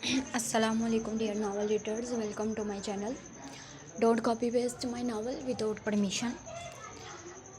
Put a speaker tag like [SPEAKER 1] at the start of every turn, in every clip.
[SPEAKER 1] Assalamu alaikum dear novel readers, welcome to my channel. Don't copy paste my novel without permission.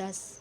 [SPEAKER 1] 10,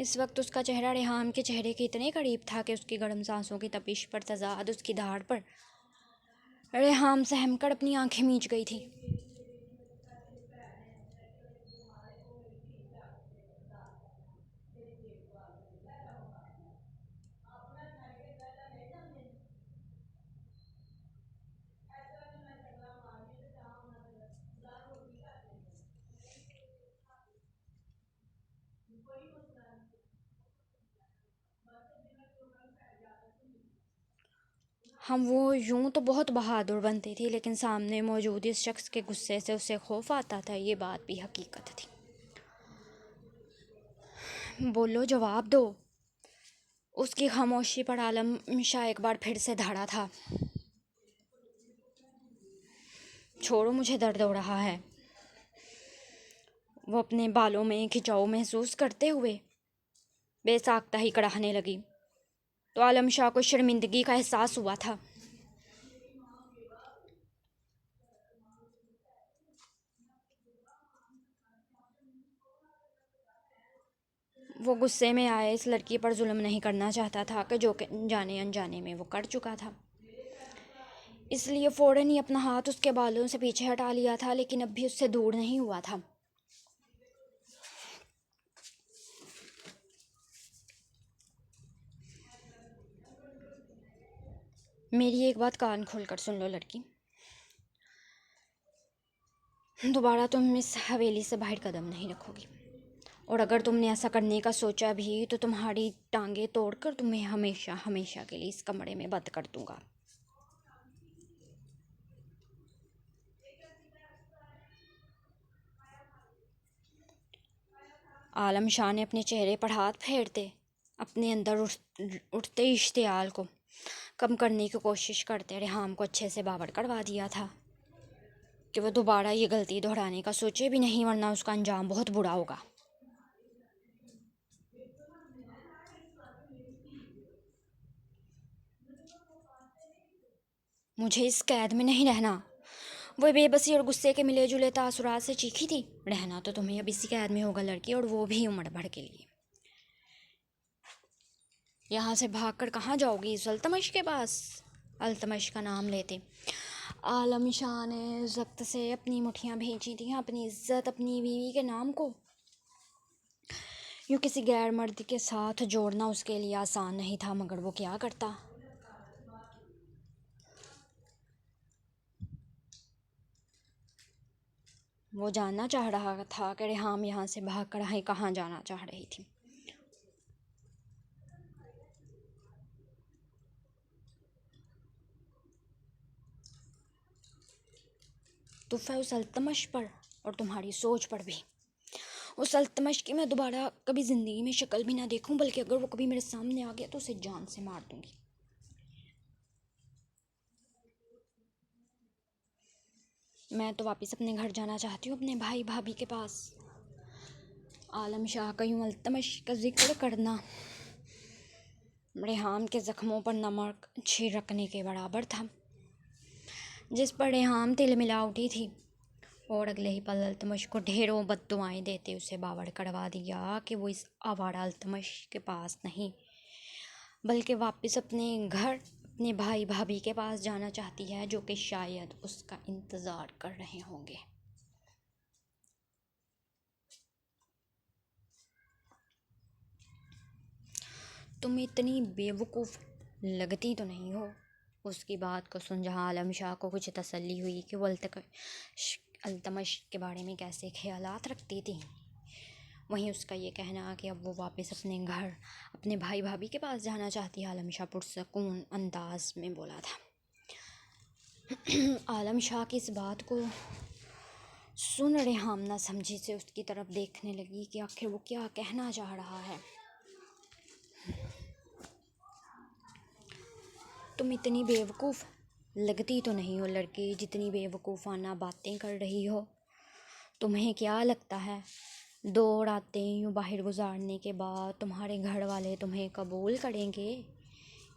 [SPEAKER 1] اس وقت اس کا چہرہ ریحام کے چہرے کے اتنے قریب تھا کہ اس کی گرم سانسوں کی تپش پر تضاد اس کی دھاڑ پر ریحام سہم کر اپنی آنکھیں میچ گئی تھی۔ وہ یوں تو بہت بہادر بنتی تھی، لیکن سامنے موجود اس شخص کے غصے سے اسے خوف آتا تھا، یہ بات بھی حقیقت تھی۔ بولو، جواب دو۔ اس کی خاموشی پر عالم شاہ ایک بار پھر سے دھڑا تھا۔ چھوڑو، مجھے درد ہو رہا ہے۔ وہ اپنے بالوں میں کھچاؤ محسوس کرتے ہوئے بے ساختہ ہی کڑھانے لگی تو عالم شاہ کو شرمندگی کا احساس ہوا تھا۔ وہ غصے میں آئے اس لڑکی پر ظلم نہیں کرنا چاہتا تھا کہ جو کہ جانے انجانے میں وہ کر چکا تھا، اس لیے فوراً ہی اپنا ہاتھ اس کے بالوں سے پیچھے ہٹا لیا تھا، لیکن اب بھی اس سے دور نہیں ہوا تھا۔ میری ایک بات کان کھول کر سن لو لڑکی، دوبارہ تم اس حویلی سے باہر قدم نہیں رکھو گی، اور اگر تم نے ایسا کرنے کا سوچا بھی تو تمہاری ٹانگیں توڑ کر تمہیں ہمیشہ ہمیشہ کے لیے اس کمرے میں بند کر دوں گا۔ عالم شاہ نے اپنے چہرے پر ہاتھ پھیرتے اپنے اندر اٹھتے اشتعال کو کم کرنے کی کوشش کرتے ریحام کو اچھے سے باور کروا دیا تھا کہ وہ دوبارہ یہ غلطی دہرانے کا سوچے بھی نہیں، ورنہ اس کا انجام بہت برا ہوگا۔ مجھے اس قید میں نہیں رہنا، وہ بے بسی اور غصے کے ملے جلے تاثرات سے چیخی تھی۔ رہنا تو تمہیں اب اسی قید میں ہوگا لڑکی، اور وہ بھی عمر بھر کے لیے۔ یہاں سے بھاگ کر کہاں جاؤ گی؟ اس التمش کے پاس؟ التمش کا نام لیتے عالم شاہ نے ضبط سے اپنی مٹھیاں بھینچی تھیں۔ اپنی عزت اپنی بیوی کے نام کو یوں کسی غیر مرد کے ساتھ جوڑنا اس کے لیے آسان نہیں تھا، مگر وہ کیا کرتا؟ وہ جاننا چاہ رہا تھا کہ ریحام یہاں سے بھاگ کر کہاں جانا چاہ رہی تھی۔ تحفہ اس التمش پر اور تمہاری سوچ پر بھی، اس التمش کی میں دوبارہ کبھی زندگی میں شکل بھی نہ دیکھوں، بلکہ اگر وہ کبھی میرے سامنے آ گیا تو اسے جان سے مار دوں گی۔ میں تو واپس اپنے گھر جانا چاہتی ہوں، اپنے بھائی بھابھی کے پاس۔ عالم شاہ کا یوں التمش کا ذکر کرنا ریحام کے زخموں پر نمک چھڑکنے کے برابر تھا، جس پر ریحام تل ملا اٹھی تھی، اور اگلے ہی پل التمش کو ڈھیروں بد دعائیں دیتے اسے باور کروا دیا کہ وہ اس آوارہ التمش کے پاس نہیں، بلکہ واپس اپنے گھر اپنے بھائی بھابھی کے پاس جانا چاہتی ہے، جو کہ شاید اس کا انتظار کر رہے ہوں گے۔ تم اتنی بے وقوف لگتی تو نہیں ہو؟ اس کی بات کو سن جہاں عالم شاہ کو کچھ تسلی ہوئی کہ وہ التمش کے بارے میں کیسے خیالات رکھتی تھی، وہیں اس کا یہ کہنا کہ اب وہ واپس اپنے گھر اپنے بھائی بھابھی کے پاس جانا چاہتی ہے، عالم شاہ پرسکون انداز میں بولا تھا۔ عالم شاہ کی اس بات کو سن ریحام نہ سمجھی سے اس کی طرف دیکھنے لگی کہ آخر وہ کیا کہنا چاہ رہا ہے۔ تم اتنی بے وقوف لگتی تو نہیں ہو لڑکی، جتنی بے وقوفانہ باتیں کر رہی ہو۔ تمہیں کیا لگتا ہے 2 راتیں یوں باہر گزارنے کے بعد تمہارے گھر والے تمہیں قبول کریں گے؟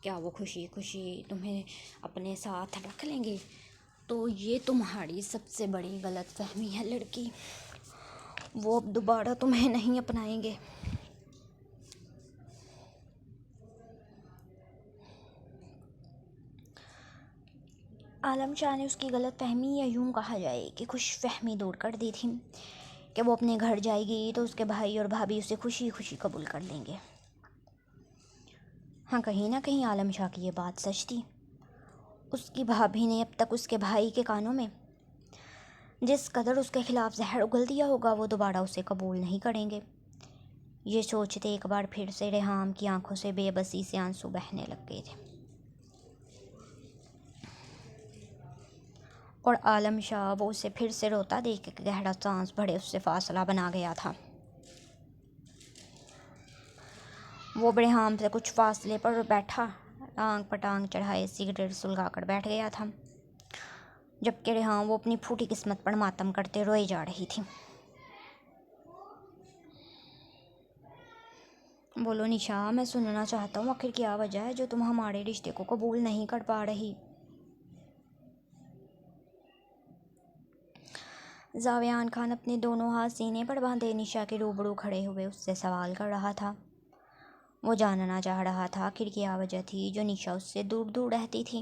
[SPEAKER 1] کیا وہ خوشی خوشی تمہیں اپنے ساتھ رکھ لیں گے؟ تو یہ تمہاری سب سے بڑی غلط فہمی ہے لڑکی، وہ اب دوبارہ تمہیں نہیں اپنائیں گے۔ عالم شاہ نے اس کی غلط فہمی یا یوں کہا جائے کہ خوش فہمی دور کر دی تھی کہ وہ اپنے گھر جائے گی تو اس کے بھائی اور بھابھی اسے خوشی خوشی قبول کر لیں گے۔ ہاں، کہیں نہ کہیں عالم شاہ کی یہ بات سچ تھی۔ اس کی بھابھی نے اب تک اس کے بھائی کے کانوں میں جس قدر اس کے خلاف زہر اگل دیا ہوگا وہ دوبارہ اسے قبول نہیں کریں گے۔ یہ سوچتے ایک بار پھر سے ریحام کی آنکھوں سے بے بسی سے آنسو بہنے لگ گئے تھے، اور عالم شاہ وہ اسے پھر سے روتا دیکھ کے گہرا سانس بھرے اس سے فاصلہ بنا گیا تھا۔ وہ ریحام سے کچھ فاصلے پر بیٹھا ٹانگ پر ٹانگ چڑھائے سگریٹ سلگا کر بیٹھ گیا تھا، جبکہ ریحام وہ اپنی پھوٹی قسمت پر ماتم کرتے روئے جا رہی تھی۔ بولو نشا، میں سننا چاہتا ہوں، آخر کیا وجہ ہے جو تم ہمارے رشتے کو قبول نہیں کر پا رہی؟ زاویان خان اپنے دونوں ہاتھ سینے پر باندھے نشا کے روبرو کھڑے ہوئے اس سے سوال کر رہا تھا۔ وہ جاننا چاہ رہا تھا آخر کیا وجہ تھی جو نشا اس سے دور دور رہتی تھی۔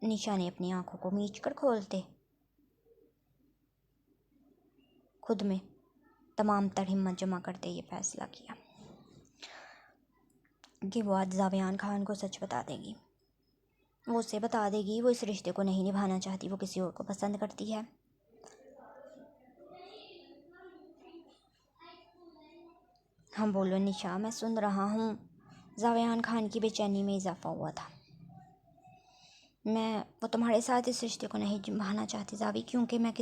[SPEAKER 1] نشا نے اپنی آنکھوں کو میچ کر کھولتے خود میں تمام تر ہمت جمع کرتے یہ فیصلہ کیا کہ وہ آج زاویان خان کو سچ بتا دے گی۔ وہ اسے بتا دے گی وہ اس رشتے کو نہیں نبھانا چاہتی، وہ کسی اور کو پسند کرتی ہے۔ ہاں بولو نشا، میں سن رہا ہوں۔ زاویان خان کی بے چینی میں اضافہ ہوا تھا۔ وہ تمہارے ساتھ اس رشتے کو نہیں نبھانا چاہتی زاوی، کیونکہ میں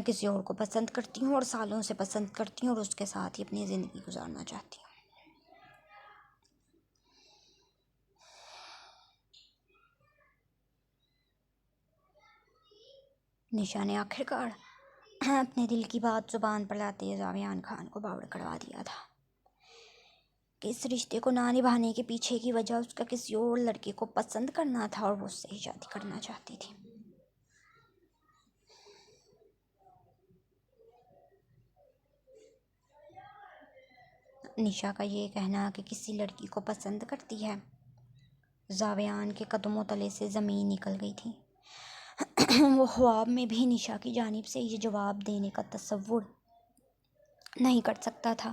[SPEAKER 1] کسی اور کو پسند کرتی ہوں، اور سالوں سے پسند کرتی ہوں، اور اس کے ساتھ ہی اپنی زندگی گزارنا چاہتی ہوں۔ نشا نے آخرکار اپنے دل کی بات زبان پر لاتے زاویان خان کو باور کروا دیا تھا کہ اس رشتے کو نہ نبھانے کے پیچھے کی وجہ اس کا کسی اور لڑکے کو پسند کرنا تھا، اور وہ اس سے ہی شادی کرنا چاہتی تھی۔ نشا کا یہ کہنا کہ کسی لڑکی کو پسند کرتی ہے، زاویان کے قدموں تلے سے زمین نکل گئی تھی۔ وہ خواب میں بھی نشا کی جانب سے یہ جواب دینے کا تصور نہیں کر سکتا تھا۔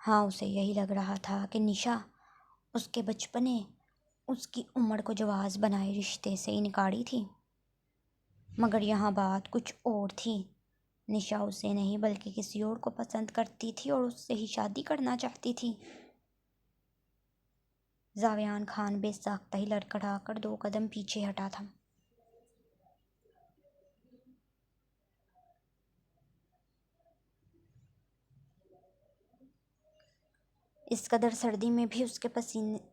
[SPEAKER 1] ہاں، اسے یہی لگ رہا تھا کہ نشا اس کے بچپنے اس کی عمر کو جواز بنائے رشتے سے انکاری تھی، مگر یہاں بات کچھ اور تھی۔ نشا اسے نہیں بلکہ کسی اور کو پسند کرتی تھی اور اس سے ہی شادی کرنا چاہتی تھی۔ زاویان خان بے ساختہ ہی لڑکھڑا کر 2 قدم پیچھے ہٹا تھا۔ اس قدر سردی میں بھی اس کے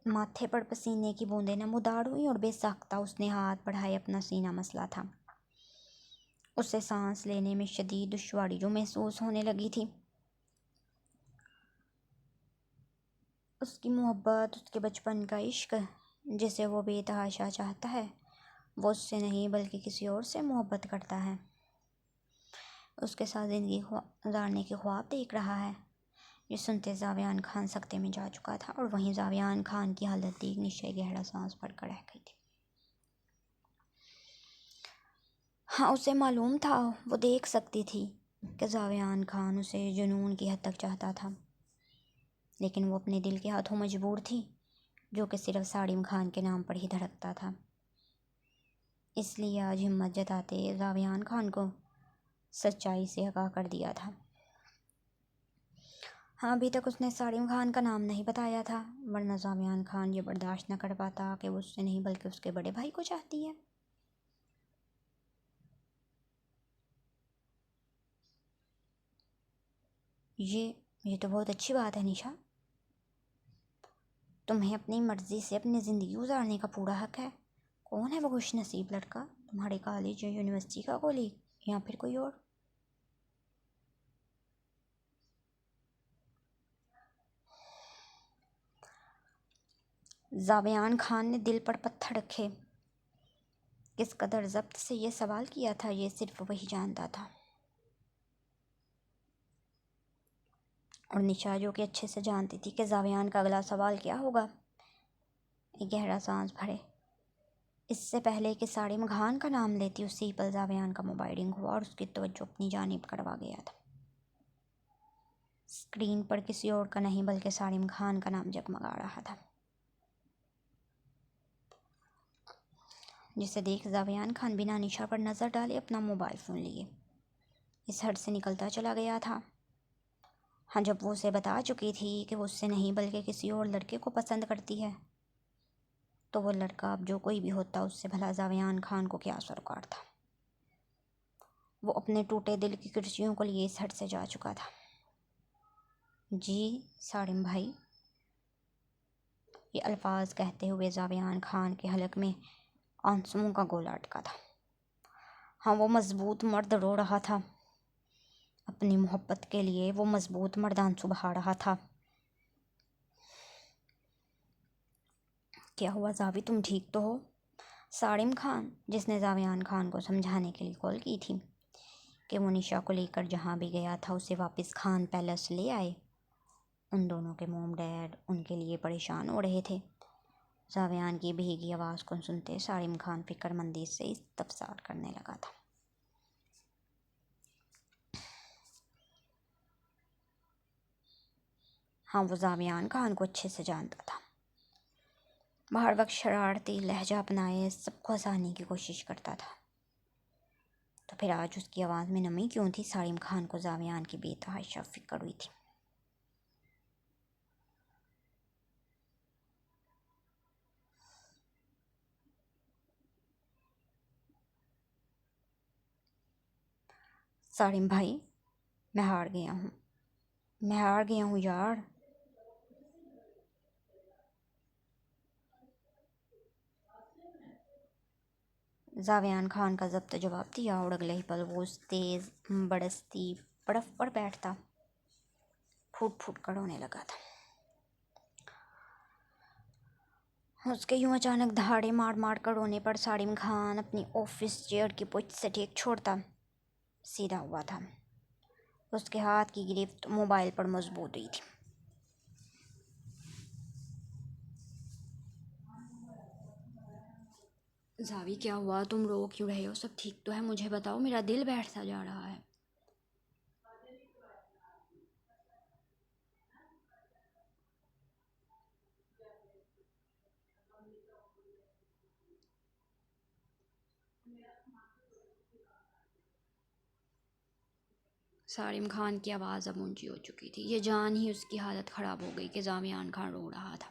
[SPEAKER 1] ماتھے پر پسینے کی بوندیں نمودار ہوئیں، اور بے ساختہ اس نے ہاتھ بڑھائے اپنا سینہ مسلا تھا۔ اسے سانس لینے میں شدید دشواری جو محسوس ہونے لگی تھی۔ اس کی محبت، اس کے بچپن کا عشق جسے وہ بے تحاشا چاہتا ہے، وہ اس سے نہیں بلکہ کسی اور سے محبت کرتا ہے، اس کے ساتھ زندگی گزارنے کے خواب دیکھ رہا ہے۔ یہ سنتے زاویان خان سکتے میں جا چکا تھا، اور وہیں زاویان خان کی حالت دیکھ نشا گہرا سانس بھر کر رہ گئی تھی۔ ہاں، اسے معلوم تھا، وہ دیکھ سکتی تھی کہ زاویان خان اسے جنون کی حد تک چاہتا تھا، لیکن وہ اپنے دل کے ہاتھوں مجبور تھی، جو کہ صرف ساڑم خان کے نام پر ہی دھڑکتا تھا۔ اس لیے آج ہمت جتاتے زاویان خان کو سچائی سے آگاہ کر دیا تھا۔ ہاں، ابھی تک اس نے ساڑم خان کا نام نہیں بتایا تھا، ورنہ زاویان خان یہ برداشت نہ کر پاتا کہ وہ اس سے نہیں بلکہ اس کے بڑے بھائی کو چاہتی ہے۔ یہ تو بہت اچھی بات ہے نشا، تمہیں اپنی مرضی سے اپنی زندگی گزارنے کا پورا حق ہے۔ کون ہے وہ خوش نصیب لڑکا؟ تمہارے کالج یا یونیورسٹی کا کولیگ، یا پھر کوئی اور؟ زاویان خان نے دل پر پتھر رکھے کس قدر ضبط سے یہ سوال کیا تھا، یہ صرف وہی جانتا تھا، اور نشا جو کہ اچھے سے جانتی تھی کہ زاویان کا اگلا سوال کیا ہوگا، ایک گہرا سانس بھرے۔ اس سے پہلے کہ سارم خان کا نام لیتی اسی پل زاویان کا موبائل رنگ ہوا اور اس کی توجہ اپنی جانب کروا گیا تھا۔ اسکرین پر کسی اور کا نہیں بلکہ سارم خان کا نام جگمگا رہا تھا، جسے دیکھ زاویان خان بنا نشا پر نظر ڈالے اپنا موبائل فون لیے اس ہٹ سے نکلتا چلا گیا تھا۔ ہاں، جب وہ اسے بتا چکی تھی کہ وہ اس سے نہیں بلکہ کسی اور لڑکے کو پسند کرتی ہے، تو وہ لڑکا اب جو کوئی بھی ہوتا اس سے بھلا زاویان خان کو کیا سروکار تھا۔ وہ اپنے ٹوٹے دل کی کرسیوں کو لیے اس ہٹ سے جا چکا تھا۔ جی سارم بھائی، یہ الفاظ کہتے ہوئے زاویان خان کے حلق میں آنسوؤں کا گولا اٹکا تھا۔ ہاں، وہ مضبوط مرد رو رہا تھا، اپنی محبت کے لیے وہ مضبوط مرد آنسو بہا رہا تھا۔ کیا ہوا زاوی، تم ٹھیک تو ہو؟ سارم خان، جس نے زاویان خان کو سمجھانے کے لیے کال کی تھی کہ وہ نشا کو لے کر جہاں بھی گیا تھا اسے واپس خان پیلس لے آئے، ان دونوں کے موم ڈیڈ ان کے لیے پریشان ہو رہے تھے۔ زاویان کی بھیگی آواز کو سنتے سارم خان فکر مندی سے استفسار کرنے لگا تھا۔ ہاں، وہ زاویان خان کو اچھے سے جانتا تھا، ہر وقت شرارتی لہجہ اپنائے سب کو ہنسانے کی کوشش کرتا تھا، تو پھر آج اس کی آواز میں نمی کیوں تھی؟ سارم خان کو زاویان کی بے تحاشا فکر ہوئی تھی۔ سارم بھائی، میں ہار گیا ہوں یار۔ زاویان خان کا ضبط جواب دیا اور اگلے ہی پل وہ اس تیز بڑھستی برف پر بیٹھتا پھوٹ پھوٹ کر رونے لگا تھا۔ اس کے یوں اچانک دھاڑے مار مار کر رونے پر سارم خان اپنی آفس چیئر کی پوچھ سے ٹیک چھوڑتا سیدھا ہوا تھا۔ اس کے ہاتھ کی گرفت موبائل پر مضبوط ہوئی تھی۔ زاوی، کیا ہوا؟ تم رو کیوں رہے ہو؟ سب ٹھیک تو ہے؟ مجھے بتاؤ، میرا دل بیٹھتا جا رہا ہے۔ سارم خان کی آواز اب اونچی ہو چکی تھی، یہ جان ہی اس کی حالت خراب ہو گئی کہ زاویان خان رو رہا تھا۔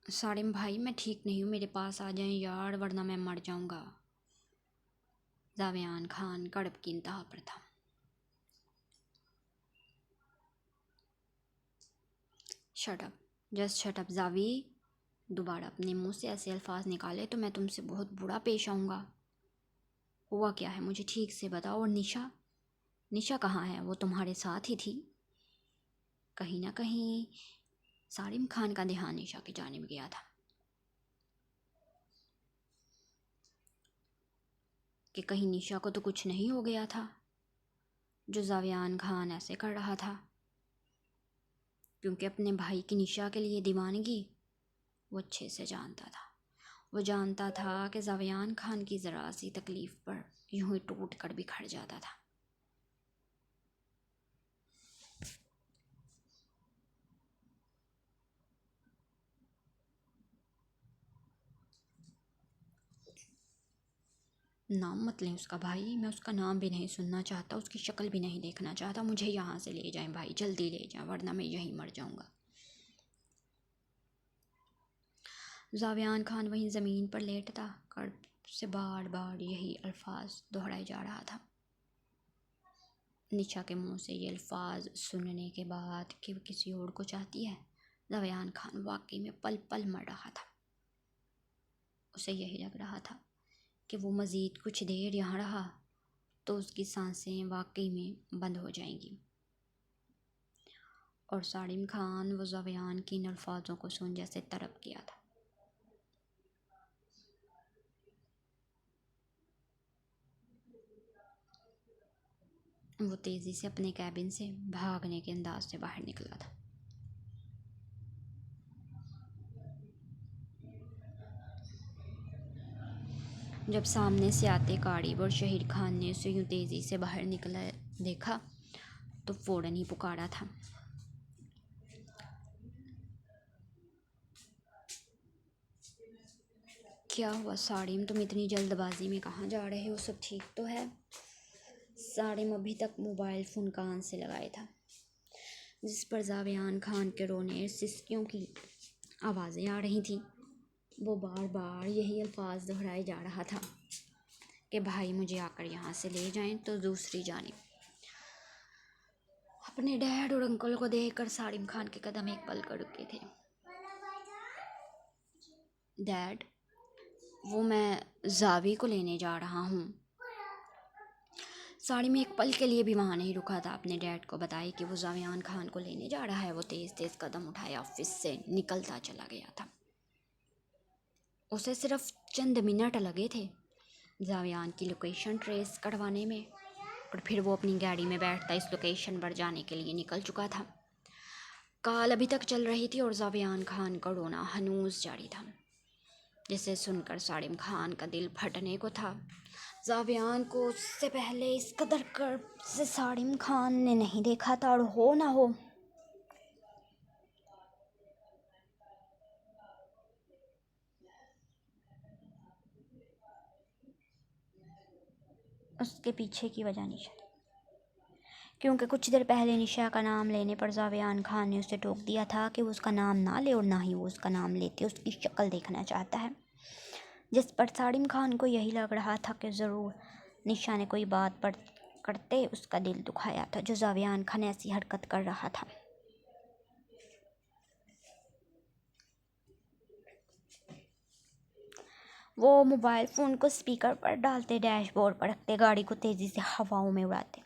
[SPEAKER 1] سارم بھائی، میں ٹھیک نہیں ہوں، میرے پاس آ جائیں یار، ورنہ میں مر جاؤں گا۔ زاویان خان کڑپ کی انتہا پر تھا۔ Shut up, just shut up زاوی، دوبارہ اپنے منہ سے ایسے الفاظ نکالے تو میں تم سے بہت برا پیش آؤں گا۔ ہوا کیا ہے مجھے ٹھیک سے بتاؤ، اور نشا کہاں ہے؟ وہ تمہارے ساتھ ہی تھی؟ کہیں نہ کہیں سارم خان کا دھیان نشا کی جانب گیا تھا کہ کہیں نشا کو تو کچھ نہیں ہو گیا تھا جو زاویان خان ایسے کر رہا تھا، کیونکہ اپنے بھائی کی نشا کے لیے دیوانگی وہ اچھے سے جانتا تھا۔ وہ جانتا تھا کہ زاویان خان کی ذرا سی تکلیف پر یوں ہی ٹوٹ کر بکھر جاتا تھا۔ نام مت لیں اس کا بھائی، میں اس کا نام بھی نہیں سننا چاہتا، اس کی شکل بھی نہیں دیکھنا چاہتا۔ مجھے یہاں سے لے جائیں بھائی، جلدی لے جائیں، ورنہ میں یہیں مر جاؤں گا۔ زاویان خان وہیں زمین پر لیٹتا کڑپ سے بار بار یہی الفاظ دہرائے جا رہا تھا۔ نشا کے منہ سے یہ الفاظ سننے کے بعد کہ وہ کسی اور کو چاہتی ہے، زاویان خان واقعی میں پل پل مر رہا تھا۔ اسے یہی لگ رہا تھا کہ وہ مزید کچھ دیر یہاں رہا تو اس کی سانسیں واقعی میں بند ہو جائیں گی، اور سارم خان وہ زاویان کی ان الفاظوں کو سن جیسے تڑپ گیا تھا۔ وہ تیزی سے اپنے کیبن سے بھاگنے کے انداز سے باہر نکلا تھا۔ جب سامنے سے آتے گاڑی پر شہیر خان نے اسے یوں تیزی سے باہر نکلا دیکھا تو فوراً ہی پکارا تھا، کیا ہوا ساڑم، تم اتنی جلد بازی میں کہاں جا رہے ہو؟ سب ٹھیک تو ہے؟ ساڑم ابھی تک موبائل فون کان سے لگائے تھا، جس پر زاویان خان کے رونے سسکیوں کی آوازیں آ رہی تھیں۔ وہ بار بار یہی الفاظ دہرائے جا رہا تھا کہ بھائی مجھے آ کر یہاں سے لے جائیں۔ تو دوسری جانب اپنے ڈیڈ اور انکل کو دیکھ کر ساڑم خان کے قدم ایک پل کر رکے تھے۔ ڈیڈ، وہ میں زاوی کو لینے جا رہا ہوں۔ ساڑم ایک پل کے لیے بھی وہاں نہیں رکا تھا، اپنے ڈیڈ کو بتائے کہ وہ زاویان خان کو لینے جا رہا ہے۔ وہ تیز تیز قدم اٹھائے آفس سے نکلتا چلا گیا تھا۔ اسے صرف چند منٹ لگے تھے زاویان کی لوکیشن ٹریس کروانے میں، اور پھر وہ اپنی گاڑی میں بیٹھتا اس لوکیشن پر جانے کے لیے نکل چکا تھا۔ کال ابھی تک چل رہی تھی اور زاویان خان کا رونا ہنوز جاری تھا، جسے سن کر ساڑم خان کا دل پھٹنے کو تھا۔ زاویان کو اس سے پہلے اس قدر قرب سے ساڑم خان نے نہیں دیکھا تھا، اور ہو نہ ہو اس کے پیچھے کی وجہ نشا، کیونکہ کچھ دیر پہلے نشا کا نام لینے پر زاویان خان نے اسے ٹوک دیا تھا کہ وہ اس کا نام نہ لے، اور نہ ہی وہ اس کا نام لیتے اس کی شکل دیکھنا چاہتا ہے، جس پر ساڑم خان کو یہی لگ رہا تھا کہ ضرور نشا نے کوئی بات پر کرتے اس کا دل دکھایا تھا، جو زاویان خان ایسی حرکت کر رہا تھا۔ وہ موبائل فون کو اسپیکر پر ڈالتے، ڈیش بورڈ پر رکھتے، گاڑی کو تیزی سے ہواؤں میں اڑاتے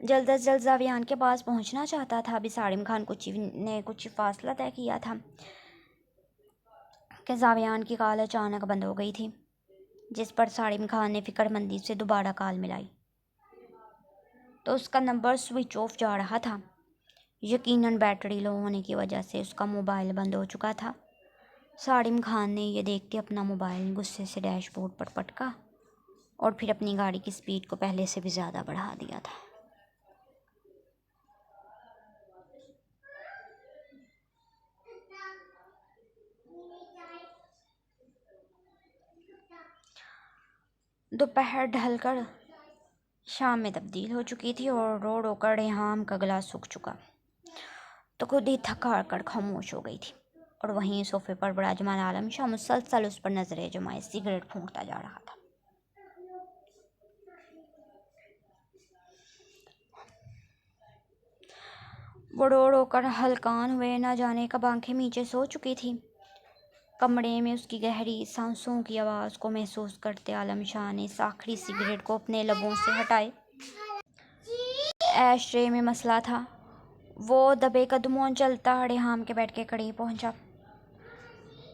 [SPEAKER 1] جلد از جلد زاویان کے پاس پہنچنا چاہتا تھا۔ ابھی ساڑم خان نے کچھ فاصلہ طے کیا تھا کہ زاویان کی کال اچانک بند ہو گئی تھی، جس پر ساڑم خان نے فکر مندی سے دوبارہ کال ملائی تو اس کا نمبر سوئچ آف جا رہا تھا۔ یقیناً بیٹری لو ہونے کی وجہ سے اس کا موبائل بند ہو چکا تھا۔ ساڑم خان نے یہ دیکھتے اپنا موبائل غصے سے ڈیش بورڈ پر پٹکا اور پھر اپنی گاڑی کی سپیڈ کو پہلے سے بھی زیادہ بڑھا دیا تھا۔ دوپہر ڈھل کر شام میں تبدیل ہو چکی تھی اور رو رو کر ریحام کا گلا سوکھ چکا تو خود ہی تھک ہار کر خاموش ہو گئی تھی، اور وہیں صوفے پر براجمان عالم شاہ مسلسل اس پر نظریں جمائے سگریٹ پھونکتا جا رہا تھا۔ وہ رو رو کر ہلکان ہوئے، نہ جانے کب آنکھیں میچے سو چکی تھی۔ کمرے میں اس کی گہری سانسوں کی آواز کو محسوس کرتے عالم شاہ نے اس آخری سگریٹ کو اپنے لبوں سے ہٹائے۔ ایش ٹرے میں مسئلہ تھا۔ وہ دبے قدموں چلتا ریحام کے بیڈ کے قریب پہنچا۔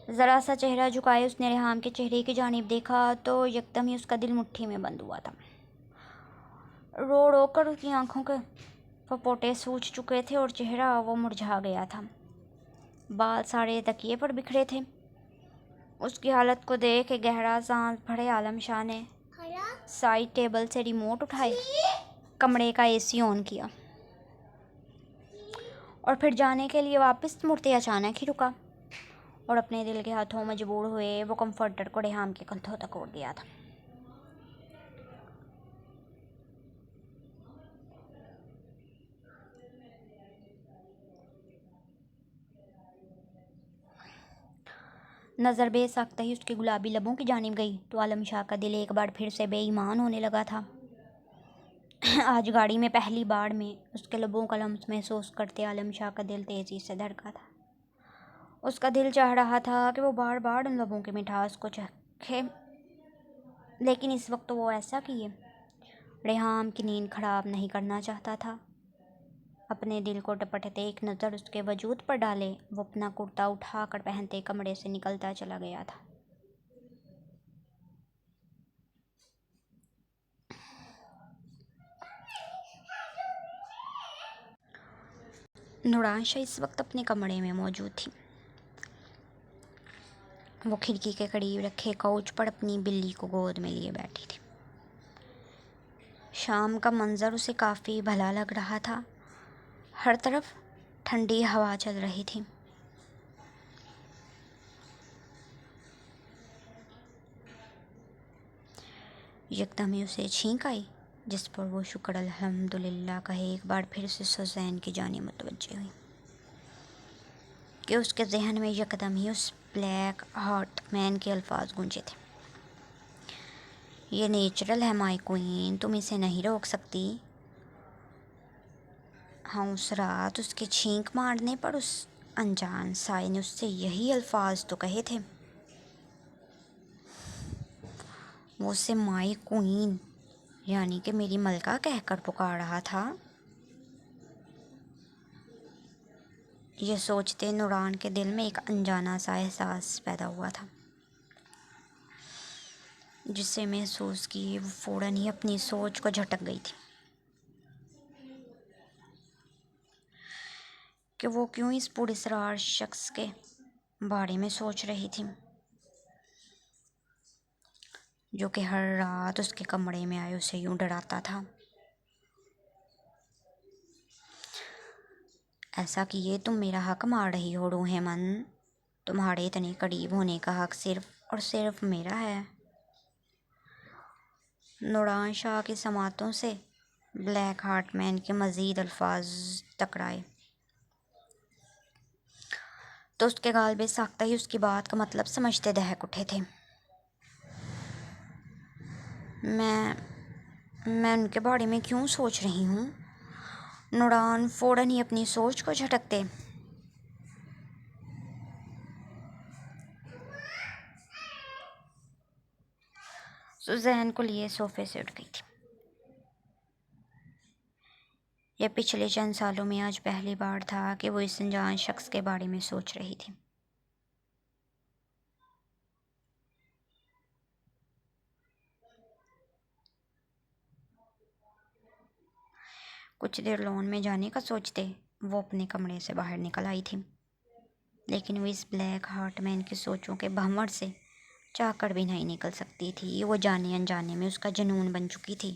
[SPEAKER 1] ذرا سا چہرہ جھکائے اس نے ریحام کے چہرے کی جانب دیکھا تو یکدم ہی اس کا دل مٹھی میں بند ہوا تھا۔ رو رو کر اس کی آنکھوں کے پپوٹے سوج چکے تھے اور چہرہ وہ مرجھا گیا تھا۔ بال سارے تکیے پر بکھرے تھے۔ اس کی حالت کو دیکھ کے گہرا سانس بھرے عالم شاہ نے سائڈ ٹیبل سے ریموٹ اٹھائے، کمرے کا اے سی آن کیا اور پھر جانے کے لیے واپس مڑتے اچانک ہی رکا اور اپنے دل کے ہاتھوں مجبور ہوئے وہ کمفرٹر کو ریحام کے کندھوں تک اوڑھ دیا تھا۔ نظر بے ساختہ ہی اس کے گلابی لبوں کی جانب گئی تو عالم شاہ کا دل ایک بار پھر سے بے ایمان ہونے لگا تھا۔ آج گاڑی میں پہلی بار میں اس کے لبوں کا لمس محسوس کرتے عالم شاہ کا دل تیزی سے دھڑکا تھا۔ اس کا دل چاہ رہا تھا کہ وہ بار بار ان لبوں کی مٹھاس کو چکھے، لیکن اس وقت وہ ایسا کیے ریحام کی نیند خراب نہیں کرنا چاہتا تھا۔ اپنے دل کو ڈپٹتے ایک نظر اس کے وجود پر ڈالے وہ اپنا کرتا اٹھا کر پہنتے کمرے سے نکلتا چلا گیا تھا۔ نورانشا اس وقت اپنے کمرے میں موجود تھی۔ وہ کھڑکی کے قریب رکھے کوچ پر اپنی بلی کو گود میں لیے بیٹھی تھی۔ شام کا منظر اسے کافی بھلا لگ رہا تھا۔ ہر طرف ٹھنڈی ہوا چل رہی تھی۔ یکدم ہی اسے چھینک آئی، جس پر وہ شکر الحمدللہ کہے ایک بار پھر سے سوزین کی جانب متوجہ ہوئی کہ اس کے ذہن میں یکدم ہی اس بلیک ہارٹ مین کے الفاظ گونجے تھے۔ یہ نیچرل ہے مائی کوئین، تم اسے نہیں روک سکتی۔ ہاں، اس رات اس کے چھینک مارنے پر اس انجان سائے نے اس سے یہی الفاظ تو کہے تھے۔ وہ اسے مائی کوئین یعنی کہ میری ملکہ کہہ کر پکار رہا تھا۔ یہ سوچتے نوران کے دل میں ایک انجانا سا احساس پیدا ہوا تھا، جسے محسوس کیے وہ فوراً ہی اپنی سوچ کو جھٹک گئی تھی کہ وہ کیوں اس پراسرار شخص کے بارے میں سوچ رہی تھی، جو کہ ہر رات اس کے کمرے میں آئے اسے یوں ڈراتا تھا۔ ایسا کیے تم میرا حق مار رہی ہو روح من، تمہارے اتنے قریب ہونے کا حق صرف اور صرف میرا ہے۔ نوران شاہ کی سماعتوں سے بلیک ہارٹ مین کے مزید الفاظ ٹکرائے تو اس کے غالب ساختہ ہی اس کی بات کا مطلب سمجھتے دہک اٹھے تھے۔ میں ان کے بارے میں کیوں سوچ رہی ہوں؟ نوران فوراً ہی اپنی سوچ کو جھٹکتے سوزین کو لیے صوفے سے اٹھ گئی تھی۔ یہ پچھلے چند سالوں میں آج پہلی بار تھا کہ وہ اس انجان شخص کے بارے میں سوچ رہی تھی۔ کچھ دیر لون میں جانے کا سوچتے وہ اپنے کمرے سے باہر نکل آئی تھی، لیکن وہ اس بلیک ہارٹ مین کی سوچوں کے بھنور سے چاہ کر بھی نہیں نکل سکتی تھی۔ وہ جانے انجانے میں اس کا جنون بن چکی تھی۔